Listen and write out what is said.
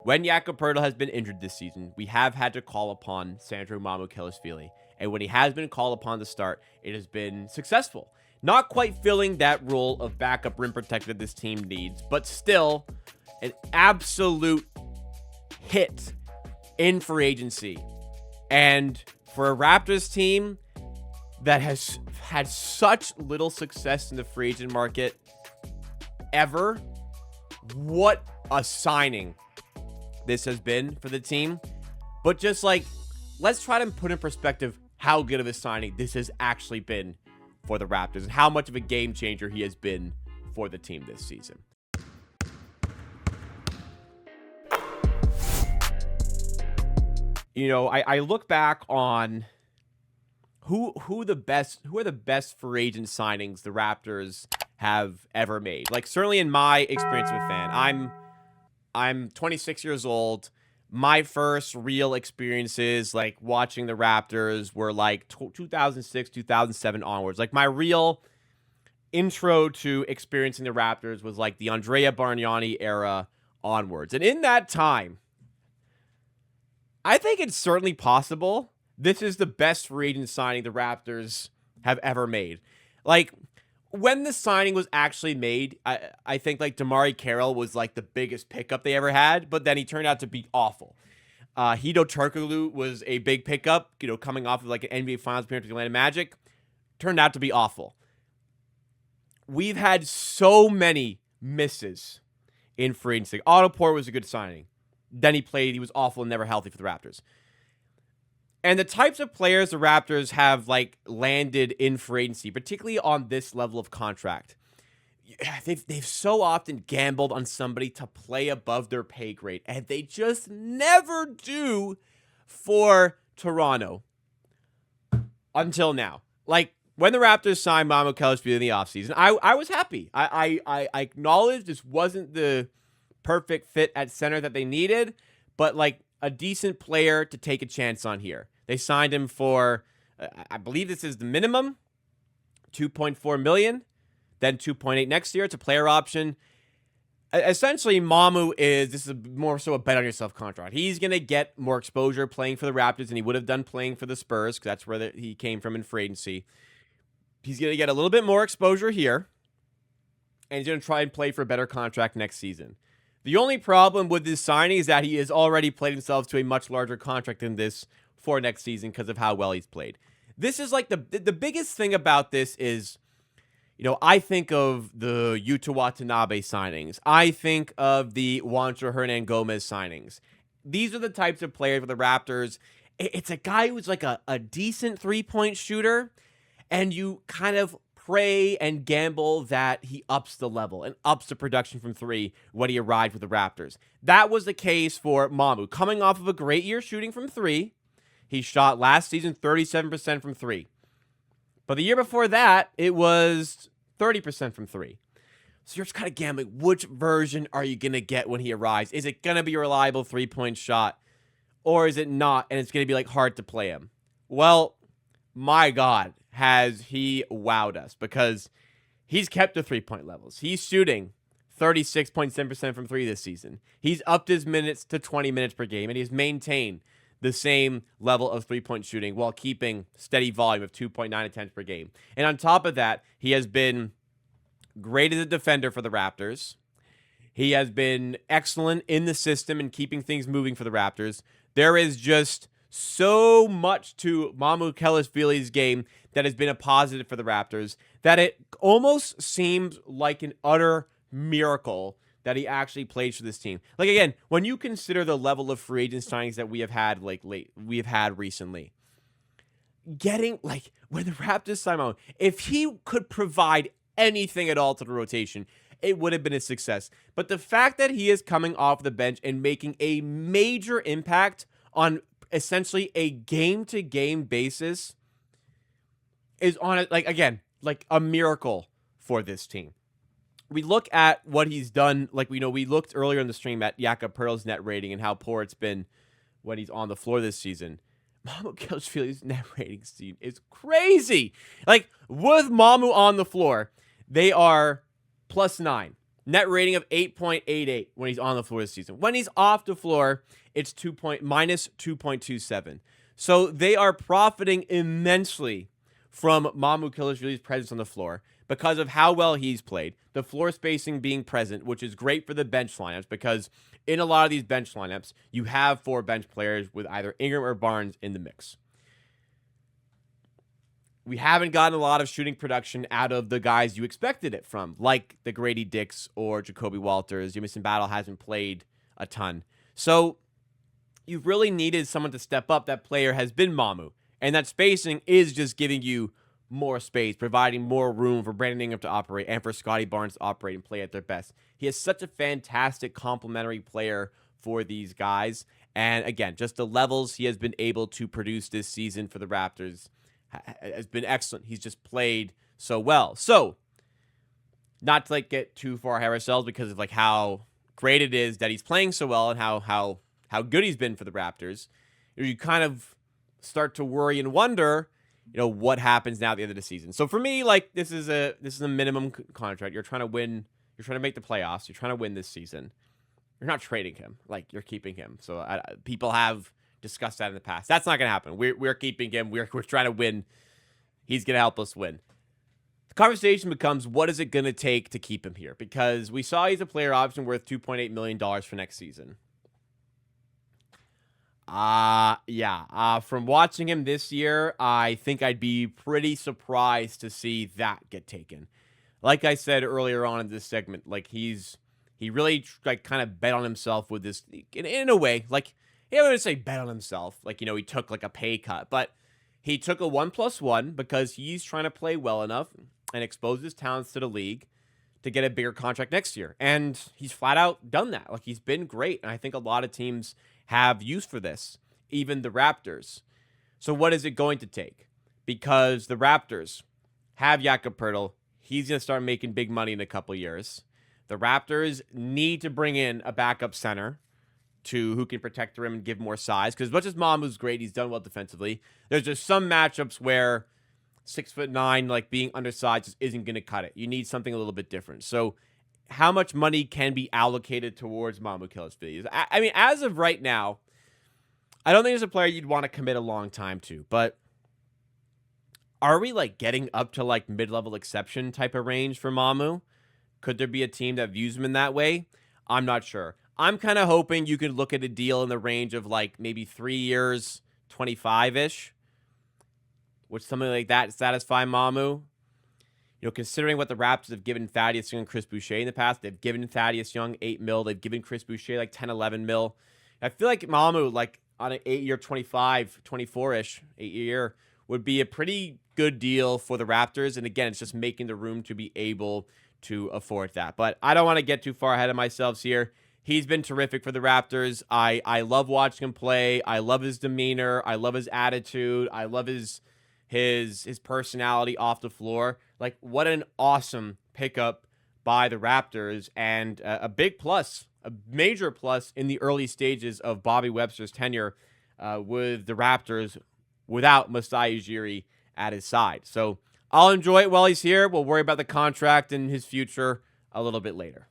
when Jakob Poeltl has been injured this season, we have had to call upon Sandro Mamukelashvili. And when he has been called upon to start, it has been successful. Not quite filling that role of backup rim protector this team needs, but still an absolute hit in free agency. And for a Raptors team that has had such little success in the free agent market ever, what a signing this has been for the team. But just like, let's try to put in perspective how good of a signing this has actually been for the Raptors and how much of a game changer he has been for the team this season. You know, I look back on who are the best free agent signings the Raptors have ever made. Like, certainly in my experience of a fan, I'm 26 years old. My first real experiences, like watching the Raptors, were like 2006, 2007 onwards. Like, my real intro to experiencing the Raptors was like the Andrea Bargnani era onwards. And in that time, I think it's certainly possible this is the best free agent signing the Raptors have ever made. Like, when the signing was actually made, I think like Damari Carroll was like the biggest pickup they ever had, but then he turned out to be awful. Hedo Turkoglu was a big pickup, you know, coming off of like an NBA Finals appearance with the Atlanta Magic, turned out to be awful. We've had so many misses in free agency. Otto Porter was a good signing. Then he was awful and never healthy for the Raptors. And the types of players the Raptors have like landed in free agency, particularly on this level of contract, they've so often gambled on somebody to play above their pay grade, and they just never do for Toronto until now. Like, when the Raptors signed Mamukelashvili in the offseason, I was happy. I acknowledge this wasn't the perfect fit at center that they needed, but like a decent player to take a chance on here. They signed him for, I believe this is the minimum, $2.4 million, then $2.8 next year. It's a player option. Essentially, this is more so a bet on yourself contract. He's going to get more exposure playing for the Raptors than he would have done playing for the Spurs, because that's where he came from in free agency. He's going to get a little bit more exposure here, and he's going to try and play for a better contract next season. The only problem with this signing is that he has already played himself to a much larger contract than this for next season because of how well he's played. This is like the biggest thing about this is, you know, I think of the Yuta Watanabe signings. I think of the Juancho Hernan-Gomez signings. These are the types of players for the Raptors. It's a guy who's like a decent three-point shooter, and you kind of pray and gamble that he ups the level and ups the production from three when he arrived with the Raptors. That was the case for Mamu. Coming off of a great year shooting from three, he shot last season 37% from three. But the year before that, it was 30% from three. So you're just kind of gambling, which version are you going to get when he arrives? Is it going to be a reliable three-point shot, or is it not, and it's going to be like hard to play him? Well, my God, has he wowed us, because he's kept the three-point levels. He's shooting 36.7% from three this season. He's upped his minutes to 20 minutes per game, and he's maintained the same level of three-point shooting while keeping steady volume of 2.9 attempts per game. And on top of that, he has been great as a defender for the Raptors. He has been excellent in the system and keeping things moving for the Raptors. There is just so much to Mamukelashvili's game that has been a positive for the Raptors that it almost seems like an utter miracle that he actually plays for this team. Like, again, when you consider the level of free agent signings that we have had recently, getting, like, when the Raptors signed him, if he could provide anything at all to the rotation, it would have been a success. But the fact that he is coming off the bench and making a major impact on essentially a game-to-game basis is on it, like, again, like a miracle for this team. We look at what he's done, like, we looked earlier in the stream at Jakob Poeltl's net rating and how poor it's been when he's on the floor this season. Mamukelashvili's net rating scheme is crazy. Like, with Mamu on the floor, they are +9. Net rating of 8.88 when he's on the floor this season. When he's off the floor, it's minus 2.27. So they are profiting immensely from Mamukelashvili's presence on the floor because of how well he's played, the floor spacing being present, which is great for the bench lineups because in a lot of these bench lineups, you have 4 bench players with either Ingram or Barnes in the mix. We haven't gotten a lot of shooting production out of the guys you expected it from, like the Grady Dicks or Jakob Poeltl. Jamison Battle hasn't played a ton. So you've really needed someone to step up. That player has been Mamu. And that spacing is just giving you more space, providing more room for Brandon Ingram to operate and for Scotty Barnes to operate and play at their best. He is such a fantastic complementary player for these guys. And again, just the levels he has been able to produce this season for the Raptors has been excellent. He's just played so well. So, not to get too far ahead of ourselves because of how great it is that he's playing so well and how good he's been for the Raptors. You kind of start to worry and wonder, what happens now at the end of the season. So for me, this is a minimum contract. You're trying to win. You're trying to make the playoffs. You're trying to win this season. You're not trading him. You're keeping him. So people have discussed that in the past. That's not going to happen. We're keeping him. We're trying to win. He's going to help us win. The conversation becomes, what is it going to take to keep him here? Because we saw he's a player option worth $2.8 million for next season. From watching him this year, I think I'd be pretty surprised to see that get taken. Like I said earlier on in this segment, he really kind of bet on himself with this in a way. I wouldn't say bet on himself. He took a pay cut, but he took a 1+1 because he's trying to play well enough and expose his talents to the league to get a bigger contract next year. And he's flat out done that. He's been great. And I think a lot of teams have use for this, even the Raptors. So what is it going to take? Because the Raptors have Jakob Poeltl. He's going to start making big money in a couple years. The Raptors need to bring in a backup center who can protect the rim and give more size. Because as much as Mamu's great, he's done well defensively. There's just some matchups where 6'9", being undersized just isn't going to cut it. You need something a little bit different. So how much money can be allocated towards Mamukelashvili? I mean, as of right now, I don't think there's a player you'd want to commit a long time to. But are we getting up to mid-level exception type of range for Mamu? Could there be a team that views him in that way? I'm not sure. I'm kind of hoping you could look at a deal in the range of maybe 3 years, 25-ish. Would something like that satisfy Mamu? Considering what the Raptors have given Thaddeus Young and Chris Boucher in the past, they've given Thaddeus Young $8 million. They've given Chris Boucher 10, $11 million. I feel like Mamu, on an 8-year, 24-ish, 8-year, would be a pretty good deal for the Raptors. And again, it's just making the room to be able to afford that. But I don't want to get too far ahead of myself here. He's been terrific for the Raptors. I love watching him play. I love his demeanor. I love his attitude. I love his personality off the floor. What an awesome pickup by the Raptors, and a big plus, a major plus in the early stages of Bobby Webster's tenure with the Raptors without Masai Ujiri at his side. So I'll enjoy it while he's here. We'll worry about the contract and his future a little bit later.